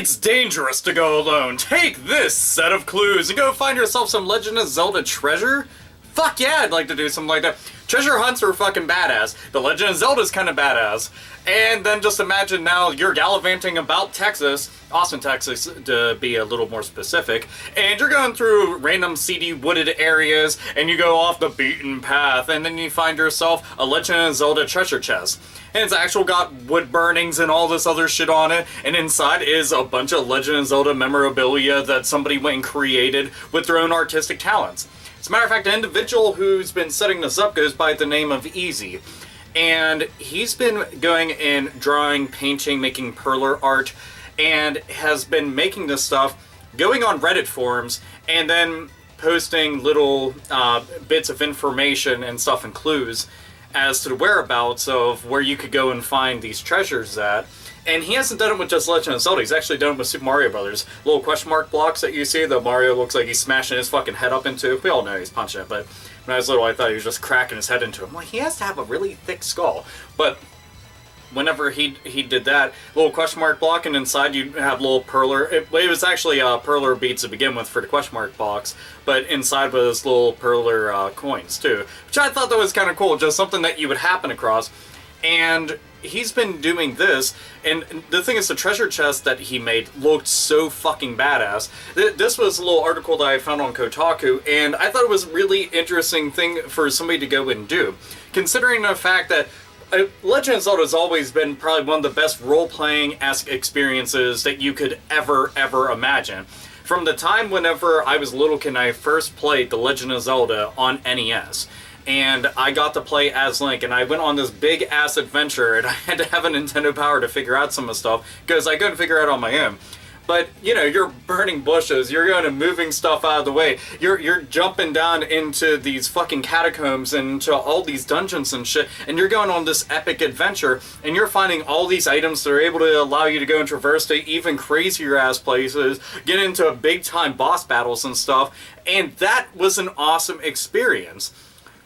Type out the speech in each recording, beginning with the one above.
It's dangerous to go alone. Take this set of clues and go find yourself some Legend of Zelda treasure? Fuck yeah, I'd like to do something like that. Treasure hunts are fucking badass. The Legend of Zelda is kind of badass. And then just imagine now you're gallivanting about Texas, Austin, Texas, to be a little more specific, and you're going through random seedy wooded areas, and you go off the beaten path, and then you find yourself a Legend of Zelda treasure chest. And it's actual got wood burnings and all this other shit on it, and inside is a bunch of Legend of Zelda memorabilia that somebody went and created with their own artistic talents. As a matter of fact, an individual who's been setting this up goes by the name of Easy. And he's been going and drawing, painting, making Perler art, and has been making this stuff, going on Reddit forums, and then posting little bits of information and stuff and clues as to the whereabouts of where you could go and find these treasures at. And he hasn't done it with just Legend of Zelda, he's actually done it with Super Mario Brothers. Little question mark blocks that you see that Mario looks like he's smashing his fucking head up into. We all know he's punching it, but when I was little I thought he was just cracking his head into him. Like, he has to have a really thick skull. But whenever he did that, little question mark block, and inside you have little Perler. It was actually Perler beads to begin with for the question mark box, but inside was little Perler coins too, which I thought that was kind of cool, just something that you would happen across. And he's been doing this, and the thing is, the treasure chest that he made looked so fucking badass. This was a little article that I found on Kotaku, and I thought it was a really interesting thing for somebody to go and do, considering the fact that Legend of Zelda has always been probably one of the best role-playing-esque experiences that you could ever imagine. From the time whenever I was a little kid and I first played The Legend of Zelda on NES, and I got to play as Link, and I went on this big-ass adventure, and I had to have a Nintendo Power to figure out some of the stuff, because I couldn't figure it out on my own. But, you know, you're burning bushes, you're going and moving stuff out of the way, you're jumping down into these fucking catacombs and into all these dungeons and shit, and you're going on this epic adventure, and you're finding all these items that are able to allow you to go and traverse to even crazier-ass places, get into big-time boss battles and stuff, and that was an awesome experience.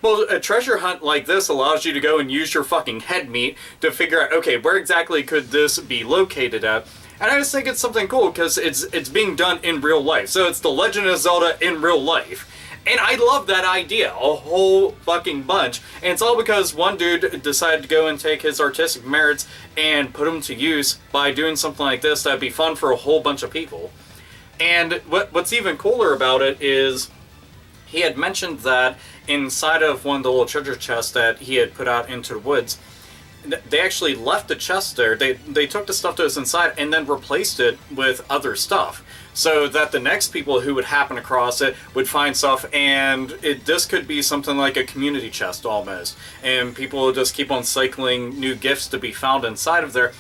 Well, a treasure hunt like this allows you to go and use your fucking head meat to figure out, okay, where exactly could this be located at? And I just think it's something cool because it's being done in real life. So it's The Legend of Zelda in real life. And I love that idea a whole fucking bunch. And it's all because one dude decided to go and take his artistic merits and put them to use by doing something like this that'd be fun for a whole bunch of people. And what's even cooler about it is he had mentioned that inside of one of the little treasure chests that he had put out into the woods, they actually left the chest there. They took the stuff that was inside and then replaced it with other stuff, so that the next people who would happen across it would find stuff, and this could be something like a community chest almost, and people will just keep on cycling new gifts to be found inside of there.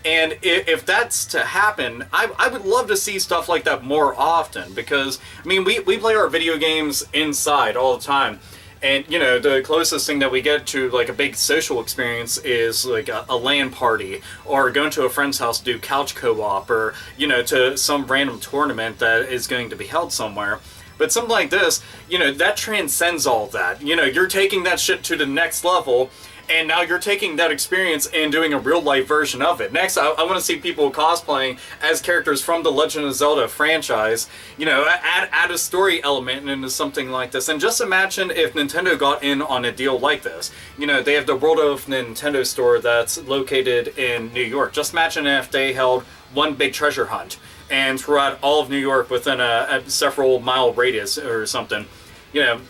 And if that's to happen, I would love to see stuff like that more often, because, I mean, we play our video games inside all the time. And, you know, the closest thing that we get to, like, a big social experience is, like, a LAN party, or going to a friend's house to do couch co-op, or, you know, to some random tournament that is going to be held somewhere. But something like this, you know, that transcends all that. You know, you're taking that shit to the next level, and now you're taking that experience and doing a real-life version of it. Next, I want to see people cosplaying as characters from the Legend of Zelda franchise. You know, add a story element into something like this. And just imagine if Nintendo got in on a deal like this. You know, they have the World of Nintendo store that's located in New York. Just imagine if they held one big treasure hunt, and throughout all of New York within a several mile radius or something. You know,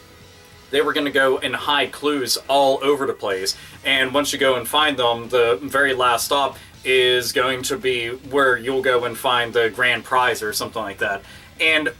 they were going to go and hide clues all over the place. And once you go and find them, the very last stop is going to be where you'll go and find the grand prize or something like that. And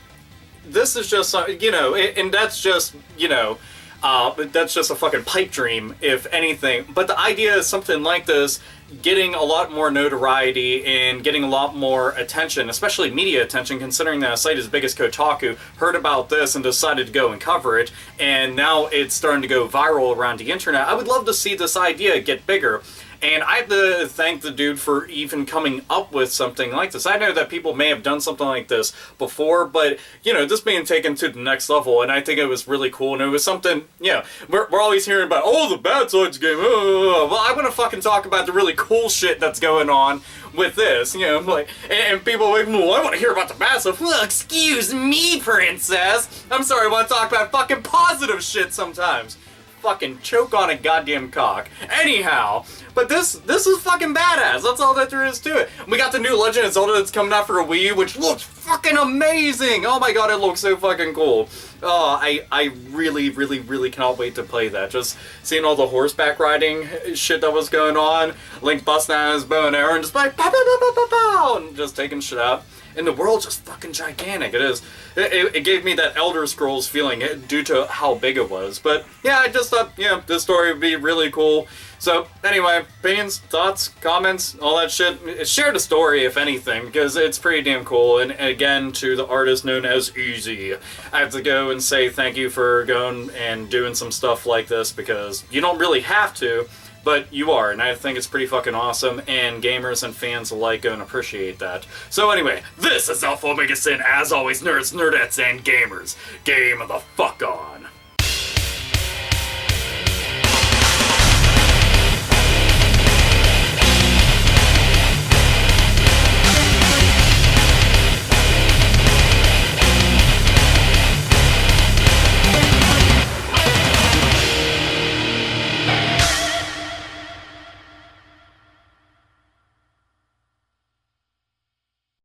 this is just, you know, and that's just, you know, that's just a fucking pipe dream, if anything. But the idea is something like this getting a lot more notoriety and getting a lot more attention, especially media attention, considering that a site as big as Kotaku heard about this and decided to go and cover it, and now it's starting to go viral around the internet. I would love to see this idea get bigger. And I have to thank the dude for even coming up with something like this. I know that people may have done something like this before, but, you know, this being taken to the next level, and I think it was really cool, and it was something, you know, we're always hearing about, oh, the bad sides game, well, I want to fucking talk about the really cool shit that's going on with this, you know, like, and people are like, well, I want to hear about the massive. Well, excuse me, princess. I'm sorry, I want to talk about fucking positive shit sometimes. Fucking choke on a goddamn cock. Anyhow, but this is fucking badass. That's all that there is to it. We got the new Legend of Zelda that's coming out for a Wii U, which looks fucking amazing. Oh my god, it looks so fucking cool. Oh, I really, really, really cannot wait to play that. Just seeing all the horseback riding shit that was going on. Link busting out his bow and arrow and just like pow, pow, pow, pow, pow, pow, and just taking shit out. And the world's just fucking gigantic. It is. It gave me that Elder Scrolls feeling due to how big it was. But yeah, I just thought, yeah, this story would be really cool. So anyway, opinions, thoughts, comments, all that shit. Share the story, if anything, because it's pretty damn cool. And again, to the artist known as Easy, I have to go and say thank you for going and doing some stuff like this, because you don't really have to, but you are, and I think it's pretty fucking awesome, and gamers and fans alike go and appreciate that. So anyway, this is AlphaOmegaSin, as always, nerds, nerdettes, and gamers. Game the fuck on.